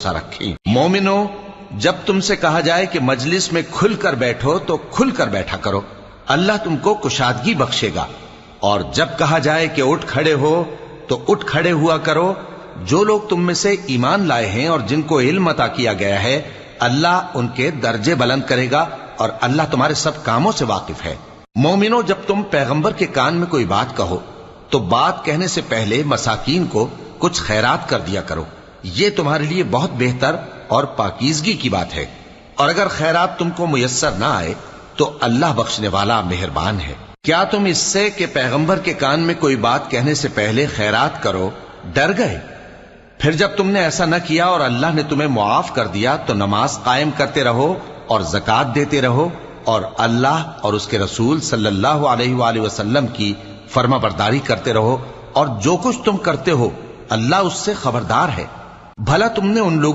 بھروسہ رکھیں۔ مومنو، جب تم سے کہا جائے کہ مجلس میں کھل کر بیٹھو تو کھل کر بیٹھا کرو، اللہ تم کو کشادگی بخشے گا، اور جب کہا جائے کہ اٹھ کھڑے ہو تو اٹھ کھڑے ہوا کرو۔ جو لوگ تم میں سے ایمان لائے ہیں اور جن کو علم عطا کیا گیا ہے، اللہ ان کے درجے بلند کرے گا، اور اللہ تمہارے سب کاموں سے واقف ہے۔ مومنو، جب تم پیغمبر کے کان میں کوئی بات کہو تو بات کہنے سے پہلے مساکین کو کچھ خیرات کر دیا کرو، یہ تمہارے لیے بہت بہتر اور پاکیزگی کی بات ہے، اور اگر خیرات تم کو میسر نہ آئے تو اللہ بخشنے والا مہربان ہے۔ کیا تم اس سے کہ پیغمبر کے کان میں کوئی بات کہنے سے پہلے خیرات کرو ڈر گئے؟ پھر جب تم نے ایسا نہ کیا اور اللہ نے تمہیں معاف کر دیا تو نماز قائم کرتے رہو اور زکوٰۃ دیتے رہو، اور اللہ اور اس کے رسول صلی اللہ علیہ وآلہ وسلم کی فرما برداری کرتے رہو، اور جو کچھ تم کرتے ہو اللہ اس سے خبردار ہے۔ بھلا تم نے ان لوگوں